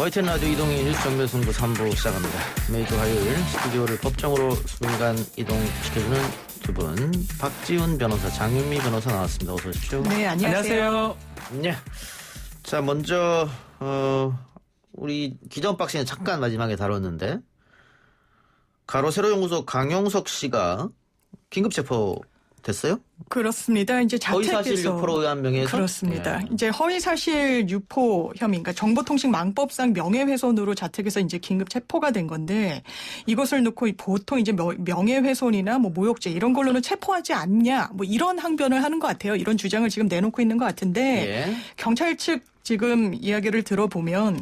YTN 라디오 이동희 뉴스 정면승부 3부 시작합니다. 매주 화요일 스튜디오를 법정으로 순간 이동시켜주는 두 분, 박지훈 변호사, 장윤미 변호사 나왔습니다. 어서 오십시오. 네, 안녕하세요. 네. 자, 먼저 우리 기존 박스는 잠깐 마지막에 다뤘는데 가로세로연구소 강용석 씨가 긴급 체포됐어요? 그렇습니다. 이제 자택에서 허위사실 유포로 의한 명예훼손? 그렇습니다. 예. 이제 허위사실 유포 혐의, 그러니까 정보통신망법상 명예훼손으로 자택에서 이제 긴급 체포가 된 건데 이것을 놓고 보통 이제 명예훼손이나 뭐 모욕죄 이런 걸로는 체포하지 않냐, 뭐 이런 항변을 하는 것 같아요. 이런 주장을 지금 내놓고 있는 것 같은데 예. 경찰 측 지금 이야기를 들어보면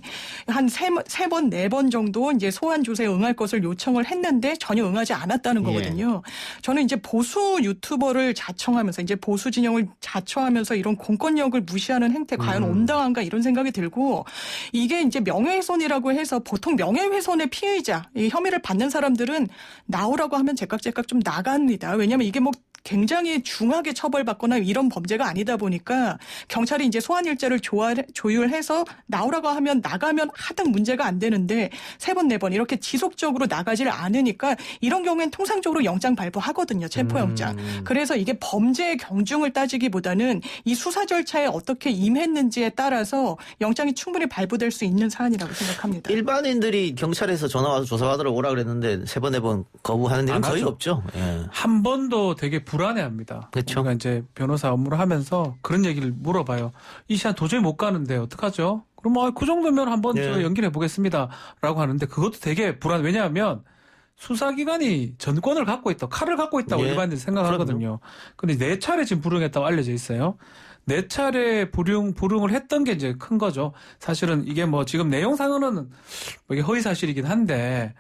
한 세 번, 네 번 정도 이제 소환 조사에 응할 것을 요청을 했는데 전혀 응하지 않았다는 거거든요. 저는 이제 보수 유튜버를 자청하면서 이제 보수 진영을 자처하면서 이런 공권력을 무시하는 행태 과연 온당한가 이런 생각이 들고 이게 이제 명예훼손이라고 해서 보통 명예훼손의 피의자, 이 혐의를 받는 사람들은 나오라고 하면 제깍제깍 좀 나갑니다. 왜냐하면 이게 뭐 굉장히 중하게 처벌받거나 이런 범죄가 아니다 보니까 경찰이 이제 소환 일자를 조율해서 나오라고 하면 나가면 하등 문제가 안 되는데 세 번, 네 번 이렇게 지속적으로 나가질 않으니까 이런 경우엔 통상적으로 영장 발부하거든요. 체포영장. 그래서 이게 범죄의 경중을 따지기보다는 이 수사 절차에 어떻게 임했는지에 따라서 영장이 충분히 발부될 수 있는 사안이라고 생각합니다. 일반인들이 경찰에서 전화 와서 조사받으러 오라 그랬는데 세 번, 네 번 거부하는 일은 거의 없죠. 예. 한 번도 되게 불안해합니다. 그렇죠. 우리가 이제 변호사 업무를 하면서 그런 얘기를 물어봐요. 이 시간 도저히 못 가는데 어떡하죠? 그럼 그 정도면 한번 예. 연결해 보겠습니다라고 하는데 그것도 되게 불안. 왜냐하면 수사기관이 전권을 갖고 있다, 칼을 갖고 있다고 예. 일반인들이 생각하거든요. 근데 4차례 지금 불응했다고 알려져 있어요. 4차례 불응을 했던 게 이제 큰 거죠. 사실은 이게 뭐 지금 내용상으로는 이게 허위 사실이긴 한데.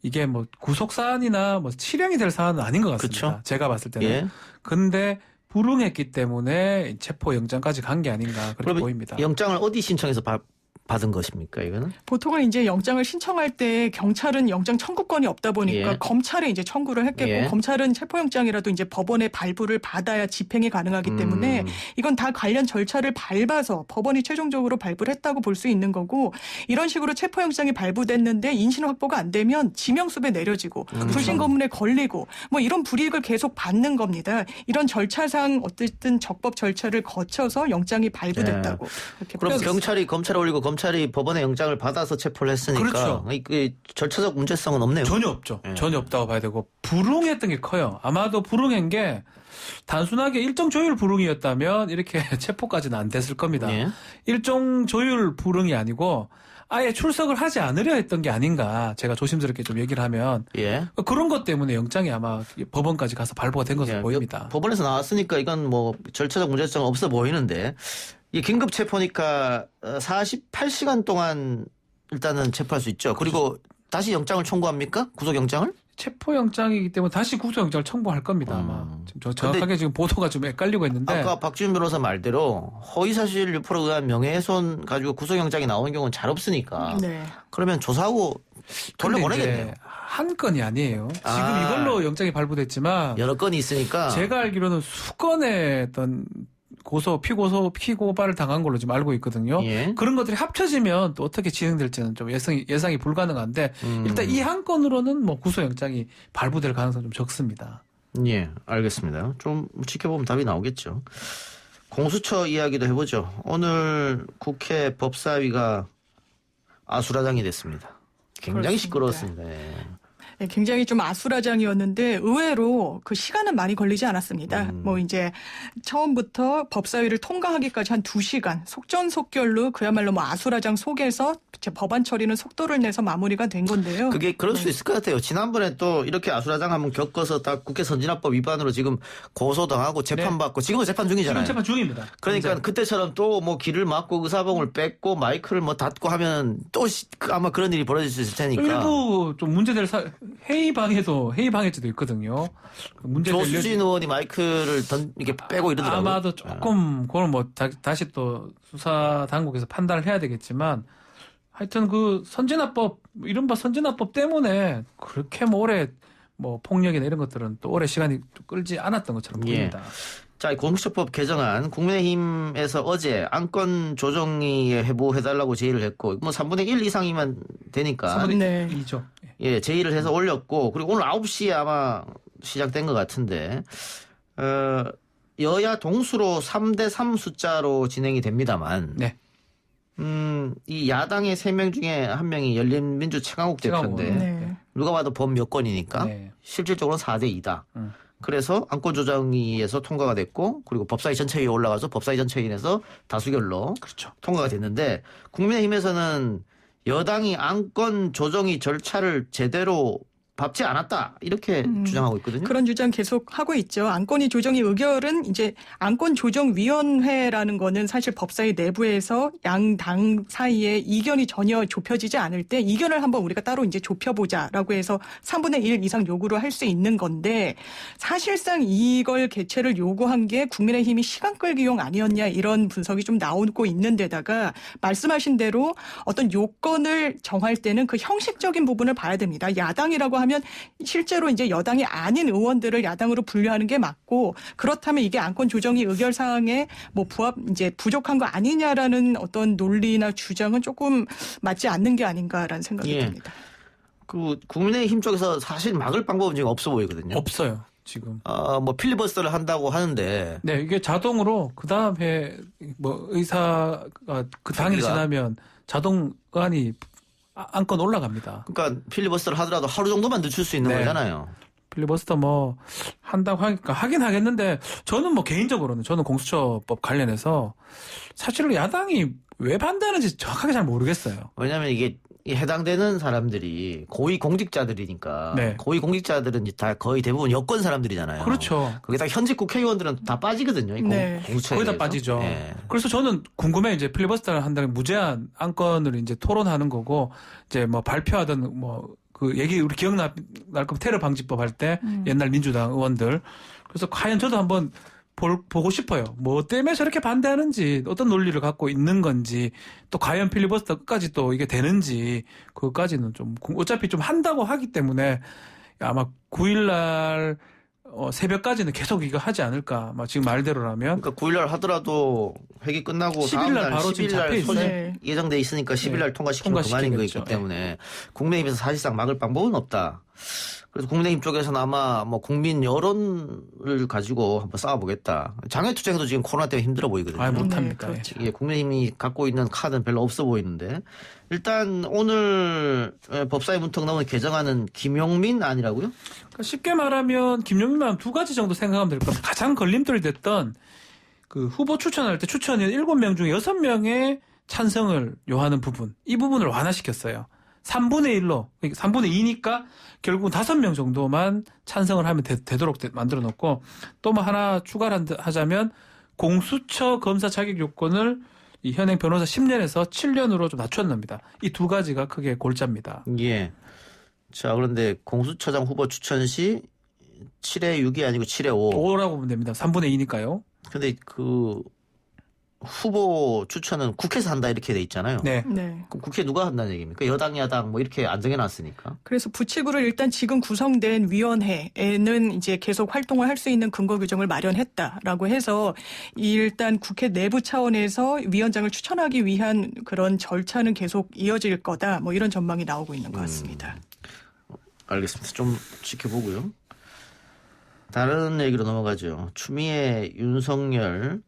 이게 뭐 구속 사안이나 뭐 실형이 될 사안은 아닌 것 같습니다. 그쵸? 제가 봤을 때는. 예. 근데 불응했기 때문에 체포 영장까지 간 게 아닌가 그렇게 보입니다. 영장을 어디 신청해서 받은 것입니까, 이거는? 보통은 이제 영장을 신청할 때 경찰은 영장 청구권이 없다 보니까 예. 검찰에 이제 청구를 했겠고 예. 검찰은 체포영장이라도 이제 법원의 발부를 받아야 집행이 가능하기 때문에 이건 다 관련 절차를 밟아서 법원이 최종적으로 발부를 했다고 볼 수 있는 거고 이런 식으로 체포영장이 발부됐는데 인신 확보가 안 되면 지명수배 내려지고 불신 검문에 걸리고 뭐 이런 불이익을 계속 받는 겁니다. 이런 절차상 어쨌든 적법 절차를 거쳐서 영장이 발부됐다고 이렇게 그럼 보겠습니다. 경찰이 검찰에 올리고 검찰이 법원의 영장을 받아서 체포를 했으니까 그렇죠. 그 절차적 문제성은 없네요. 전혀 없죠. 예. 전혀 없다고 봐야 되고 불응했던 게 커요. 아마도 불응한 게 단순하게 일정 조율 불응이었다면 이렇게 체포까지는 안 됐을 겁니다. 예. 일정 조율 불응이 아니고 아예 출석을 하지 않으려 했던 게 아닌가 제가 조심스럽게 좀 얘기를 하면 예. 그런 것 때문에 영장이 아마 법원까지 가서 발부가 된 것으로 예. 보입니다. 법원에서 나왔으니까 이건 뭐 절차적 문제성은 없어 보이는데 이 긴급 체포니까 48시간 동안 일단은 체포할 수 있죠. 그리고 다시 영장을 청구합니까? 구속영장을? 체포영장이기 때문에 다시 구속영장을 청구할 겁니다. 아마 지금 정확하게 지금 보도가 좀 헷갈리고 있는데 아까 박지훈 변호사 말대로 허위사실 유포로 의한 명예훼손 가지고 구속영장이 나오는 경우는 잘 없으니까 네. 그러면 조사하고 돌려보내겠네요. 근데 이제 한 건이 아니에요. 지금 아. 이걸로 영장이 발부됐지만 여러 건이 있으니까 제가 알기로는 수건의 어떤 피고발을 당한 걸로 지금 알고 있거든요. 예. 그런 것들이 합쳐지면 또 어떻게 진행될지는 좀 예상이 불가능한데 일단 이 한 건으로는 뭐 구속영장이 발부될 가능성이 좀 적습니다. 예, 알겠습니다. 좀 지켜보면 답이 나오겠죠. 공수처 이야기도 해보죠. 오늘 국회 법사위가 아수라장이 됐습니다. 굉장히 그렇습니다. 시끄러웠습니다. 예. 네, 굉장히 좀 아수라장이었는데 의외로 그 시간은 많이 걸리지 않았습니다. 뭐 이제 처음부터 법사위를 통과하기까지 한 2시간 속전속결로 그야말로 뭐 아수라장 속에서 법안 처리는 속도를 내서 마무리가 된 건데요. 그게 그럴 수 있을 것 같아요. 지난번에 또 이렇게 아수라장 한번 겪어서 딱 국회 선진화법 위반으로 지금 고소당하고 재판받고 지금은 재판 중이잖아요. 지금 재판 중입니다. 그러니까 현재. 그때처럼 또 뭐 길을 막고 의사봉을 뺏고 마이크를 뭐 닫고 하면 또 아마 그런 일이 벌어질 수 있을 테니까. 일부 좀 문제될 회의방에도 있거든요. 조수진 의원이 마이크를 이렇게 빼고 이러더라고요. 아마도 조금 그걸 뭐 다시 또 수사 당국에서 판단을 해야 되겠지만 하여튼 그 선진화법 이른바 선진화법 때문에 그렇게 뭐 오래 뭐 폭력이나 이런 것들은 또 오래 시간이 끌지 않았던 것처럼 보입니다. 자, 공수처법 개정안 국민의힘에서 어제 안건 조정위에 회부해달라고 제의를 했고 뭐 3분의 1 이상이면 되니까 3분의 네. 1이죠. 예, 제의를 해서 올렸고 그리고 오늘 9시에 아마 시작된 것 같은데 여야 동수로 3대3 숫자로 진행이 됩니다만 네. 이 야당의 3명 중에 1명이 열린민주 최강욱 대표인데 네. 누가 봐도 범여권이니까 네. 실질적으로는 4대2다. 그래서 안건조정위에서 통과가 됐고 그리고 법사위 전체위에 올라가서 법사위 전체위에서 다수결로 그렇죠. 통과가 됐는데 국민의힘에서는 여당이 안건 조정위 절차를 제대로 밟지 않았다 이렇게 주장하고 있거든요. 그런 주장 계속 하고 있죠. 안건위 조정위 의결은 이제 안건조정위원회라는 거는 사실 법사위 내부에서 양 당 사이에 이견이 전혀 좁혀지지 않을 때 이견을 한번 우리가 따로 이제 좁혀보자라고 해서 3분의 1 이상 요구를 할 수 있는 건데 사실상 이걸 개최를 요구한 게 국민의힘이 시간 끌기용 아니었냐 이런 분석이 좀 나오고 있는 데다가 말씀하신 대로 어떤 요건을 정할 때는 그 형식적인 부분을 봐야 됩니다. 야당이라고 하면 실제로 이제 여당이 아닌 의원들을 야당으로 분류하는 게 맞고 그렇다면 이게 안건 조정위 의결 사항에 뭐 이제 부족한 거 아니냐라는 어떤 논리나 주장은 조금 맞지 않는 게 아닌가라는 생각이 듭니다. 그 국민의힘 쪽에서 사실 막을 방법은 지금 없어 보이거든요. 없어요. 지금. 뭐 필리버스터를 한다고 하는데. 네, 이게 자동으로 그 다음에 뭐 의사가 그 당일 지나면 자동 의안이 안건 올라갑니다. 그러니까 필리버스터를 하더라도 하루 정도만 늦출 수 있는 네. 거잖아요. 필리버스터 뭐 한다고 하니까 하긴 하겠는데 저는 뭐 개인적으로는 저는 공수처법 관련해서 사실은 야당이 왜 반대하는지 정확하게 잘 모르겠어요. 왜냐하면 이게 해당되는 사람들이 고위 공직자들이니까 네. 고위 공직자들은 다 거의 대부분 여권 사람들이잖아요. 그렇죠. 거기다 현직 국회의원들은 다 빠지거든요. 이 네. 공수처에 거의 다 대해서. 빠지죠. 네. 그래서 저는 궁금해 이제 필리버스터를 한다는 무제한 안건을 이제 토론하는 거고 이제 뭐 발표하던 뭐 그 얘기 우리 기억날 거면 테러 방지법 할 때 옛날 민주당 의원들 그래서 과연 저도 한번 보고 싶어요. 뭐 때문에 저렇게 반대하는지 어떤 논리를 갖고 있는 건지 또 과연 필리버스터 끝까지 또 이게 되는지 그것까지는 좀 어차피 좀 한다고 하기 때문에 아마 9일날 새벽까지는 계속 이거 하지 않을까. 막 지금 말대로라면. 그러니까 9일날 하더라도 회기 끝나고 10일 다음 날 날 바로 지금 10일 날 잡혀 있어요. 소집 네. 예정돼 있으니까 10일 날 통과시키면 그만인 통과시키겠죠. 거기 때문에 국민의힘에서 사실상 막을 방법은 없다. 그래서 국민의힘 쪽에서는 아마 뭐 국민 여론을 가지고 한번 싸워보겠다. 장외투쟁도 지금 코로나 때문에 힘들어 보이거든요. 아, 못합니다. 네, 그렇죠. 이게 국민의힘이 갖고 있는 카드는 별로 없어 보이는데 일단 오늘 법사위 문턱 넘은 개정안은 김용민 아니라고요? 그러니까 쉽게 말하면 김용민만 두 가지 정도 생각하면 될 겁니다. 가장 걸림돌이 됐던 그 후보 추천할 때 추천인 7명 중에 6명의 찬성을 요하는 부분. 이 부분을 완화시켰어요. 3분의 1로, 3분의 2니까 결국은 5명 정도만 찬성을 하면 되도록 만들어 놓고 또 뭐 하나 추가를 하자면 공수처 검사 자격 요건을 이 현행 변호사 10년에서 7년으로 좀 낮췄습니다. 이 두 가지가 크게 골자입니다. 예. 자, 그런데 공수처장 후보 추천 시 7회 6이 아니고 7회 5. 5라고 보면 됩니다. 3분의 2니까요. 근데 그 후보 추천은 국회에서 한다 이렇게 돼 있잖아요. 네. 네. 그럼 국회 누가 한다는 얘기입니까? 여당, 야당 뭐 이렇게 안 정해놨으니까. 그래서 부칙으로 일단 지금 구성된 위원회에는 이제 계속 활동을 할 수 있는 근거 규정을 마련했다라고 해서 일단 국회 내부 차원에서 위원장을 추천하기 위한 그런 절차는 계속 이어질 거다. 뭐 이런 전망이 나오고 있는 것 같습니다. 알겠습니다. 좀 지켜보고요. 다른 얘기로 넘어가죠. 추미애, 윤석열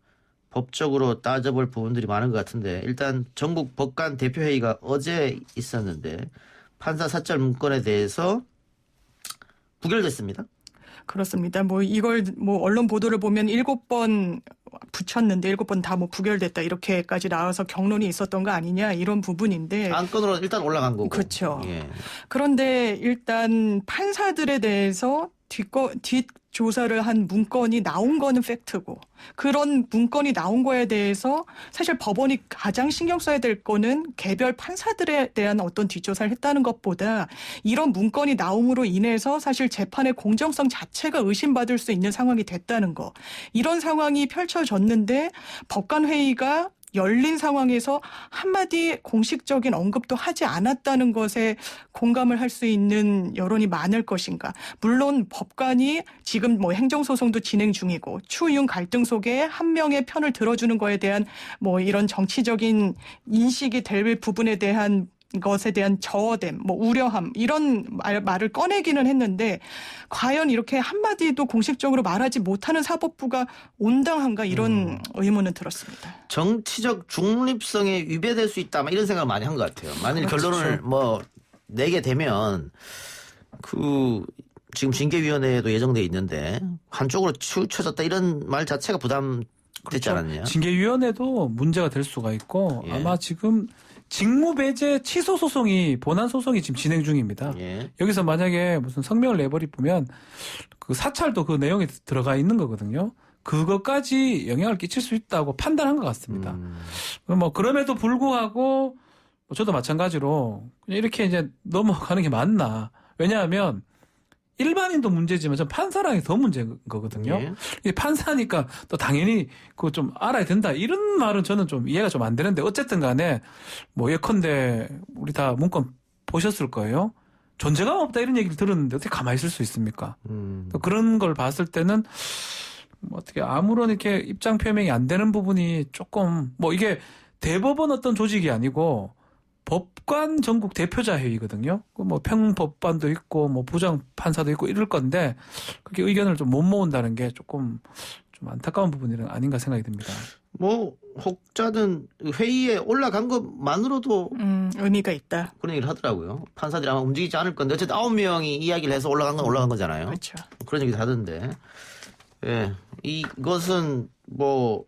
법적으로 따져볼 부분들이 많은 것 같은데 일단 전국 법관 대표회의가 어제 있었는데 판사 사찰 문건에 대해서 부결됐습니다. 그렇습니다. 뭐 이걸 뭐 언론 보도를 보면 7번 붙였는데 7번 다 뭐 부결됐다 이렇게까지 나와서 경론이 있었던 거 아니냐 이런 부분인데 안건으로 일단 올라간 거고. 그렇죠. 예. 그런데 일단 판사들에 대해서 뒷조사를 한 문건이 나온 거는 팩트고 그런 문건이 나온 거에 대해서 사실 법원이 가장 신경 써야 될 거는 개별 판사들에 대한 어떤 뒷조사를 했다는 것보다 이런 문건이 나옴으로 인해서 사실 재판의 공정성 자체가 의심받을 수 있는 상황이 됐다는 거. 이런 상황이 펼쳐졌는데 법관회의가 열린 상황에서 한마디 공식적인 언급도 하지 않았다는 것에 공감을 할 수 있는 여론이 많을 것인가. 물론 법관이 지금 뭐 행정소송도 진행 중이고 추윤 갈등 속에 한 명의 편을 들어주는 거에 대한 뭐 이런 정치적인 인식이 될 부분에 대한 것에 대한 저어됨, 뭐 우려함 이런 말을 꺼내기는 했는데 과연 이렇게 한마디도 공식적으로 말하지 못하는 사법부가 온당한가 이런 의문은 들었습니다. 정치적 중립성에 위배될 수 있다, 막 이런 생각을 많이 한 것 같아요. 만일 그렇죠. 결론을 뭐 내게 되면 지금 징계위원회에도 예정돼 있는데 한쪽으로 치우쳐졌다 이런 말 자체가 부담됐지 않았냐? 징계위원회도 문제가 될 수가 있고 예. 아마 지금 직무배제 취소 소송이 본안 소송이 지금 진행 중입니다. 예. 여기서 만약에 무슨 성명을 내버리면 그 사찰도 그 내용에 들어가 있는 거거든요. 그것까지 영향을 끼칠 수 있다고 판단한 것 같습니다. 뭐 그럼에도 불구하고 저도 마찬가지로 그냥 이렇게 이제 넘어가는 게 맞나? 왜냐하면 일반인도 문제지만 전 판사랑이 더 문제인 거거든요. 예. 이게 판사니까 또 당연히 그거 좀 알아야 된다. 이런 말은 저는 좀 이해가 좀 안 되는데 어쨌든 간에 뭐 예컨대 우리 다 문건 보셨을 거예요. 존재감 없다 이런 얘기를 들었는데 어떻게 가만히 있을 수 있습니까? 또 그런 걸 봤을 때는 뭐 어떻게 아무런 이렇게 입장 표명이 안 되는 부분이 조금 뭐 이게 대법원 어떤 조직이 아니고 법관 전국 대표자 회의거든요. 뭐 평법관도 있고 뭐 부장 판사도 있고 이럴 건데 그렇게 의견을 좀 못 모은다는 게 조금 좀 안타까운 부분이 아닌가 생각이 듭니다. 뭐 혹자든 회의에 올라간 것만으로도 의미가 있다. 그런 얘기를 하더라고요. 판사들이 아마 움직이지 않을 건데 어쨌든 9명이 이야기를 해서 올라간 건 올라간 거잖아요. 그렇죠. 그런 얘기도 하던데. 예. 이것은 뭐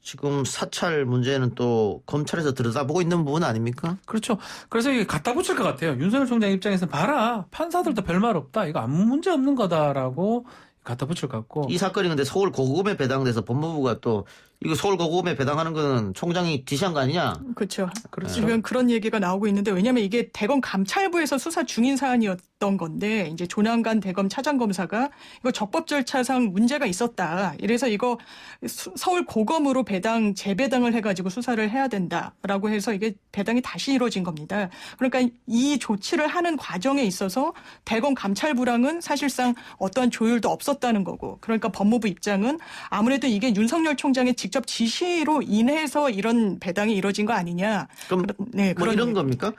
지금 사찰 문제는 또 검찰에서 들여다보고 있는 부분 아닙니까? 그렇죠. 그래서 이게 갖다 붙일 것 같아요. 윤석열 총장 입장에서는 봐라. 판사들도 별말 없다. 이거 아무 문제 없는 거다라고 갖다 붙일 것 같고. 이 사건이 근데 서울 고검에 배당돼서 법무부가 또 이거 서울 고검에 배당하는 거는 총장이 지시한 거 아니냐? 그렇죠. 그렇죠. 지금 그런 얘기가 나오고 있는데 왜냐하면 이게 대검 감찰부에서 수사 중인 사안이었던 건데 이제 조남관 대검 차장검사가 이거 적법 절차상 문제가 있었다. 이래서 이거 서울 고검으로 재배당을 해가지고 수사를 해야 된다라고 해서 이게 배당이 다시 이루어진 겁니다. 그러니까 이 조치를 하는 과정에 있어서 대검 감찰부랑은 사실상 어떠한 조율도 없었다는 거고 그러니까 법무부 입장은 아무래도 이게 윤석열 총장의 직접 지시로 인해서 이런 배당이 이루어진 거 아니냐. 그럼 네, 뭐 이런 겁니까?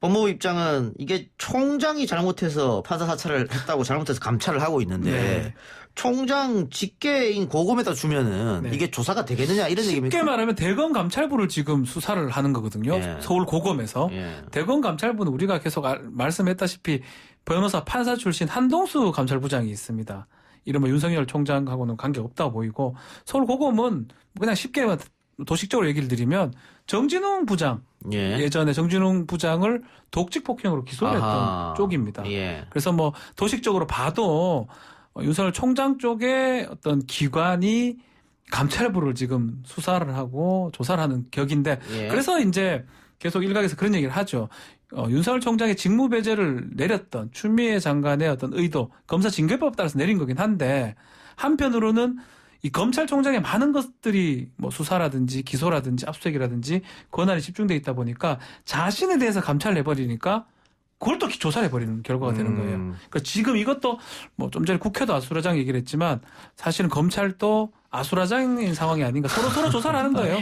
법무부 입장은 이게 총장이 잘못해서 판사 사찰을 했다고 잘못해서 감찰을 하고 있는데 네. 총장 직계인 고검에다 주면은 네. 이게 조사가 되겠느냐 이런 얘기입니까? 쉽게 말하면 대검 감찰부를 지금 수사를 하는 거거든요. 예. 서울 고검에서. 예. 대검 감찰부는 우리가 계속 말씀했다시피 변호사 판사 출신 한동수 감찰부장이 있습니다. 이러면 윤석열 총장하고는 관계 없다고 보이고 서울 고검은 그냥 쉽게 도식적으로 얘기를 드리면 정진웅 부장 예. 예전에 정진웅 부장을 독직 폭행으로 기소를 아하. 했던 쪽입니다. 예. 그래서 뭐 도식적으로 봐도 윤석열 총장 쪽의 어떤 기관이 감찰부를 지금 수사를 하고 조사를 하는 격인데 예. 그래서 이제 계속 일각에서 그런 얘기를 하죠. 윤석열 총장의 직무배제를 내렸던 추미애 장관의 어떤 의도, 검사 징계법 따라서 내린 거긴 한데 한편으로는 이 검찰총장의 많은 것들이 뭐 수사라든지 기소라든지 압수수색이라든지 권한이 집중돼 있다 보니까 자신에 대해서 감찰을 해버리니까 그걸 또 조사를 해버리는 결과가 되는 거예요. 그러니까 지금 이것도 뭐 좀 전에 국회도 아수라장 얘기를 했지만 사실은 검찰도 아수라장인 상황이 아닌가 서로 조사를 하는 거예요.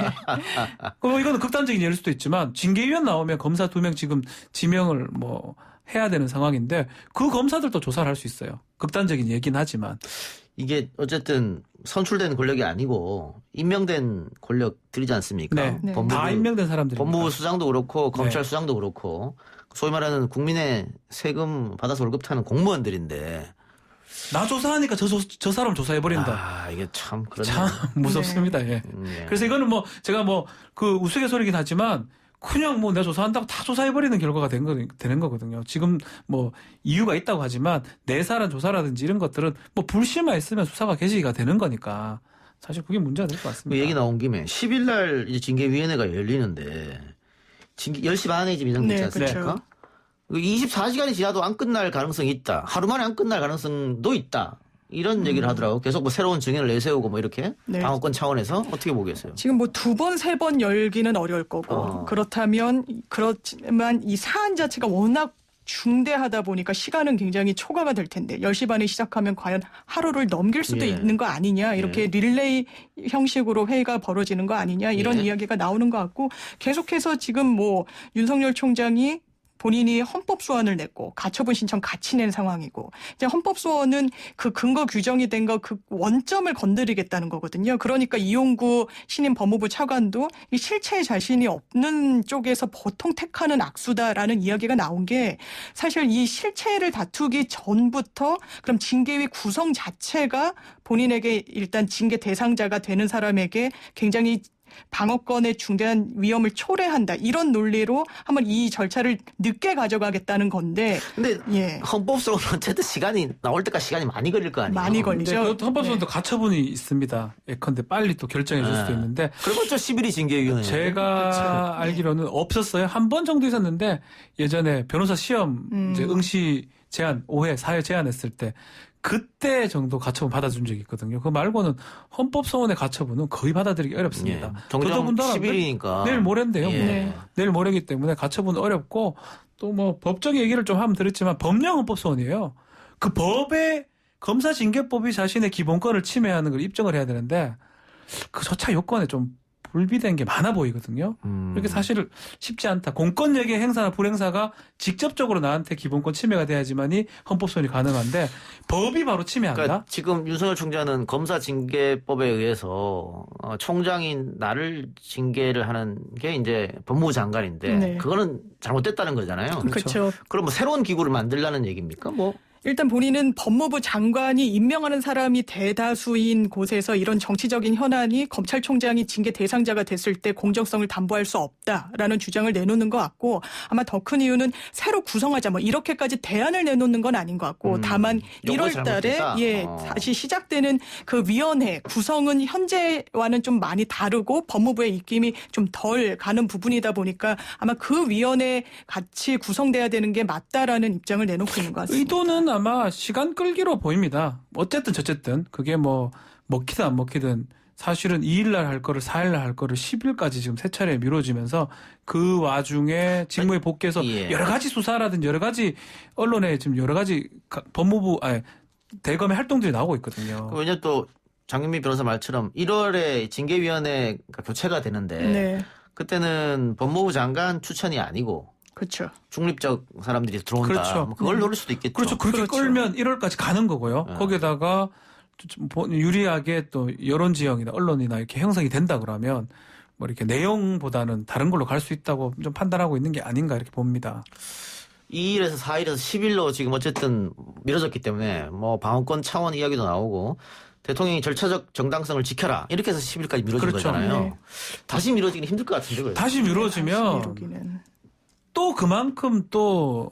그럼 이거는 극단적인 예일 수도 있지만 징계위원 나오면 검사 2명 지금 지명을 뭐 해야 되는 상황인데 그 검사들도 조사를 할 수 있어요. 극단적인 얘기는 하지만. 이게 어쨌든 선출된 권력이 아니고 임명된 권력들이지 않습니까? 네. 네. 다 임명된 사람들입니다. 법무부 수장도 그렇고 검찰 네. 수장도 그렇고 소위 말하는 국민의 세금 받아서 월급 타는 공무원들인데 나 조사하니까 저 사람 조사해버린다. 아 이게 참 그런 참 무섭습니다. 예. 예. 그래서 이거는 뭐 제가 뭐 그 우스갯소리긴 하지만 그냥 뭐 내가 조사한다고 다 조사해버리는 결과가 되는 거거든요. 지금 뭐 이유가 있다고 하지만 내사란 조사라든지 이런 것들은 뭐 불씨만 있으면 수사가 개시가 되는 거니까 사실 그게 문제가 될 것 그 같습니다. 얘기 나온 김에 10일 날 이제 징계위원회가 열리는데 10시 반에 지금 예정됐지 네, 않습니까? 그렇죠. 24시간이 지나도 안 끝날 가능성이 있다. 하루 만에 안 끝날 가능성도 있다. 이런 얘기를 하더라고. 계속 뭐 새로운 증인을 내세우고 뭐 이렇게 네. 방어권 차원에서 어떻게 보겠어요? 지금 뭐 2번, 3번 열기는 어려울 거고 그렇지만 이 사안 자체가 워낙 중대하다 보니까 시간은 굉장히 초과가 될 텐데 10시 반에 시작하면 과연 하루를 넘길 수도 예. 있는 거 아니냐 이렇게 릴레이 형식으로 회의가 벌어지는 거 아니냐 이런 예. 이야기가 나오는 것 같고 계속해서 지금 뭐 윤석열 총장이 본인이 헌법 소원을 냈고 가처분 신청 같이 낸 상황이고 이제 헌법 소원은 그 근거 규정이 된 거 그 원점을 건드리겠다는 거거든요. 그러니까 이용구 신임 법무부 차관도 이 실체에 자신이 없는 쪽에서 보통 택하는 악수다라는 이야기가 나온 게 사실 이 실체를 다투기 전부터 그럼 징계위 구성 자체가 본인에게 일단 징계 대상자가 되는 사람에게 굉장히 방어권의 중대한 위험을 초래한다. 이런 논리로 한번 이 절차를 늦게 가져가겠다는 건데. 근데 예. 헌법소원은 어쨌든 시간이 나올 때까지 시간이 많이 걸릴 거 아니에요? 많이 걸리죠. 근데 그 헌법소원도 네. 가처분이 있습니다. 예컨대 빨리 또 결정해 줄 수도 있는데 그래봤자 11위 징계위원회. 제가 그렇죠. 알기로는 없었어요. 한 번 정도 있었는데 예전에 변호사 시험 이제 응시 제한 5회 4회 제한했을 때 그때 정도 가처분 받아준 적이 있거든요. 그거 말고는 헌법소원의 가처분은 거의 받아들이기 어렵습니다. 정정 더더군다나 10일이니까. 내일 모레인데요. 예. 뭐. 네. 내일 모레기 때문에 가처분 어렵고 또 뭐 법적 얘기를 좀 하면 들었지만 법령 헌법소원이에요. 그 법에 검사징계법이 자신의 기본권을 침해하는 걸 입증을 해야 되는데 그조차 요건에 좀 불비된 게 많아 보이거든요. 그렇게 사실 쉽지 않다. 공권력의 행사나 불행사가 직접적으로 나한테 기본권 침해가 돼야지만이 헌법소원이 가능한데 법이 바로 침해한다. 그러니까 지금 윤석열 총장은 검사징계법에 의해서 총장인 나를 징계를 하는 게 이제 법무부 장관인데 네. 그거는 잘못됐다는 거잖아요. 그렇죠. 그럼 뭐 새로운 기구를 만들라는 얘기입니까? 뭐 일단 본인은 법무부 장관이 임명하는 사람이 대다수인 곳에서 이런 정치적인 현안이 검찰총장이 징계 대상자가 됐을 때 공정성을 담보할 수 없다라는 주장을 내놓는 것 같고 아마 더 큰 이유는 새로 구성하자 뭐 이렇게까지 대안을 내놓는 건 아닌 것 같고 다만 요거 1월 달에 잘못됐다. 다시 시작되는 그 위원회 구성은 현재와는 좀 많이 다르고 법무부의 입김이 좀 덜 가는 부분이다 보니까 아마 그 위원회 같이 구성돼야 되는 게 맞다라는 입장을 내놓고 있는 것 같습니다. 의도는 아마 시간 끌기로 보입니다. 어쨌든 저쨌든 그게 뭐 먹히든 안 먹히든 사실은 2일날 할 거를 4일날 할 거를 10일까지 지금 세 차례 미뤄지면서 그 와중에 직무에 복귀해서 예. 여러 가지 수사라든지 여러 가지 언론에 지금 여러 가지 법무부 대검의 활동들이 나오고 있거든요. 왜냐 또 장윤미 변호사 말처럼 1월에 징계위원회가 교체가 되는데 네. 그때는 법무부 장관 추천이 아니고 그렇죠. 중립적 사람들이 들어온다. 그렇죠. 뭐 그걸 노릴 수도 있겠죠. 그렇죠. 그렇게 그렇죠. 끌면 1월까지 가는 거고요. 네. 거기에다가 유리하게 또 여론 지형이나 언론이나 이렇게 형성이 된다 그러면 뭐 이렇게 내용보다는 다른 걸로 갈 수 있다고 좀 판단하고 있는 게 아닌가 이렇게 봅니다. 2일에서 4일에서 10일로 지금 어쨌든 미뤄졌기 때문에 뭐 방어권 차원 이야기도 나오고 대통령이 절차적 정당성을 지켜라 이렇게 해서 10일까지 미뤄진 그렇죠. 거잖아요. 네. 다시 미뤄지기는 힘들 것 같은데 그래서. 다시 미뤄지면 미루기는. 또 그만큼 또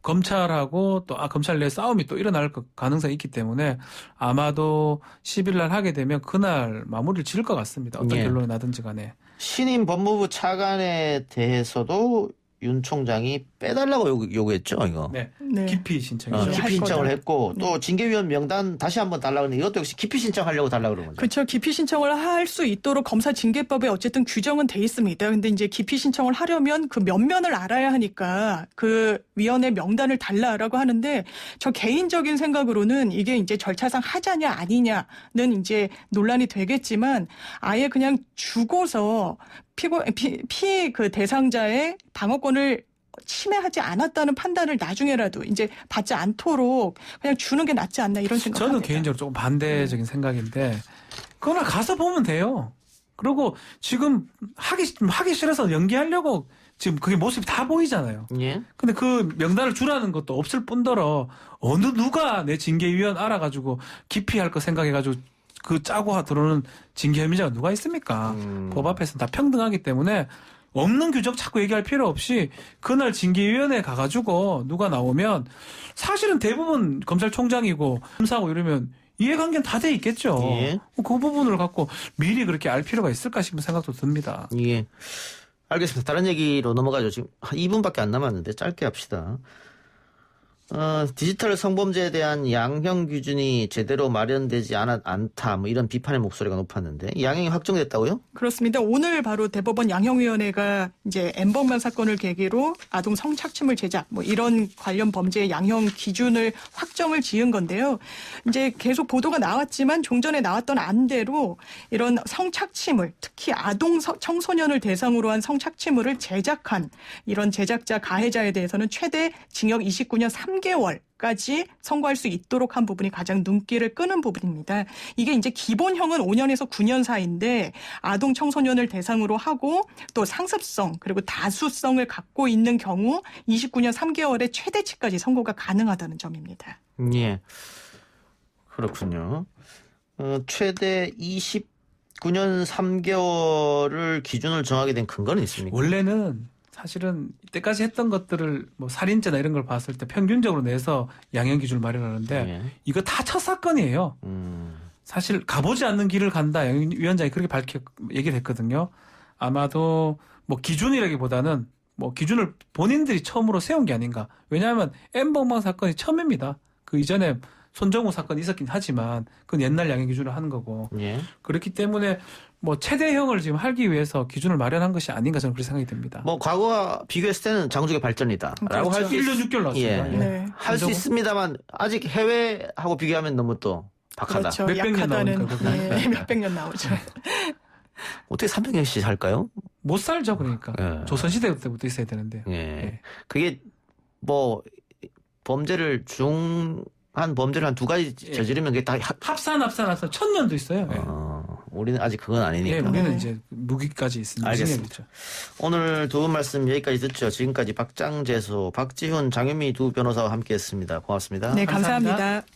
검찰하고 또 검찰 내 싸움이 또 일어날 가능성이 있기 때문에 아마도 10일 날 하게 되면 그날 마무리를 지을 것 같습니다. 어떤 예. 결론이 나든지 간에. 신임 법무부 차관에 대해서도 윤 총장이 빼달라고 요구했죠, 이거. 네. 네. 기피 신청이죠. 네. 기피 할 신청을 거다. 했고 또 징계위원 명단 다시 한번 달라고 했는데 이것도 역시 기피 신청하려고 달라고 그런 거죠. 그렇죠. 기피 신청을 할 수 있도록 검사 징계법에 어쨌든 규정은 돼 있습니다. 근데 이제 기피 신청을 하려면 그 면면을 알아야 하니까 그 위원회 명단을 달라라고 하는데 저 개인적인 생각으로는 이게 이제 절차상 하자냐 아니냐는 이제 논란이 되겠지만 아예 그냥 주고서 피 그 대상자의 방어권을 침해하지 않았다는 판단을 나중에라도 이제 받지 않도록 그냥 주는 게 낫지 않나 이런 생각합니다. 저는 개인적으로 조금 반대적인 생각인데 그거나 가서 보면 돼요. 그리고 지금 하기 싫어서 연기하려고 지금 그게 모습이 다 보이잖아요. 예. 근데 그 명단을 주라는 것도 없을 뿐더러 어느 누가 내 징계위원 알아가지고 기피할 거 생각해가지고 그 짜고 들어오는 징계 혐의자가 누가 있습니까? 법 앞에서는 다 평등하기 때문에 없는 규정 자꾸 얘기할 필요 없이 그날 징계위원회 가가지고 누가 나오면 사실은 대부분 검찰총장이고 검사하고 이러면 이해관계는 다 돼 있겠죠. 예. 그 부분을 갖고 미리 그렇게 알 필요가 있을까 싶은 생각도 듭니다. 예. 알겠습니다. 다른 얘기로 넘어가죠. 지금 한 2분밖에 안 남았는데 짧게 합시다. 디지털 성범죄에 대한 양형 기준이 제대로 마련되지 않다, 뭐 이런 비판의 목소리가 높았는데, 이 양형이 확정됐다고요? 그렇습니다. 오늘 바로 대법원 양형위원회가 이제 엠번방 사건을 계기로 아동 성착취물 제작, 뭐 이런 관련 범죄의 양형 기준을 확정을 지은 건데요. 이제 계속 보도가 나왔지만 종전에 나왔던 안대로 이런 성착취물, 특히 아동 청소년을 대상으로 한 성착취물을 제작한 이런 제작자 가해자에 대해서는 최대 징역 29년 3개월까지 선고할 수 있도록 한 부분이 가장 눈길을 끄는 부분입니다. 이게 이제 기본형은 5년에서 9년 사이인데 아동 청소년을 대상으로 하고 또 상습성 그리고 다수성을 갖고 있는 경우 29년 3개월의 최대치까지 선고가 가능하다는 점입니다. 예. 그렇군요. 최대 29년 3개월을 기준을 정하게 된 근거는 있습니까? 원래는 사실은 이때까지 했던 것들을 뭐 살인죄나 이런 걸 봤을 때 평균적으로 내서 양형 기준을 마련하는데 예. 이거 다 첫 사건이에요. 사실 가보지 않는 길을 간다. 위원장이 그렇게 얘기를 했거든요. 아마도 뭐 기준이라기보다는 뭐 기준을 본인들이 처음으로 세운 게 아닌가. 왜냐하면 엠번방 사건이 처음입니다. 그 이전에 손정우 사건이 있었긴 하지만 그건 옛날 양형 기준을 하는 거고. 예. 그렇기 때문에 뭐 최대형을 지금 하기 위해서 기준을 마련한 것이 아닌가 저는 그렇게 생각이 듭니다. 뭐 과거와 비교했을 때는 장족의 발전이다라고 그렇죠. 할 수 1년 6개월 나왔습니다. 예. 네. 할 수 있습니다만 아직 해외하고 비교하면 너무 또 박하다. 그렇죠. 몇백 년 약하다는 나오니까 그거. 네, 몇백 년 나오죠. 어떻게 300년씩 할까요? 못 살죠, 그러니까. 예. 조선시대 때부터 있어야 되는데. 예. 예. 그게 뭐 범죄를 한 범죄를 한 두 가지 예. 저지르면 그게 다 합산 1000년도 있어요. 예. 우리는 아직 그건 아니니까. 예, 우리는 이제 무기까지 있습니다. 알겠습니다. 오늘 두 분 말씀 여기까지 듣죠. 지금까지 박장재수, 박지훈, 장현미 두 변호사와 함께했습니다. 고맙습니다. 네, 감사합니다. 감사합니다.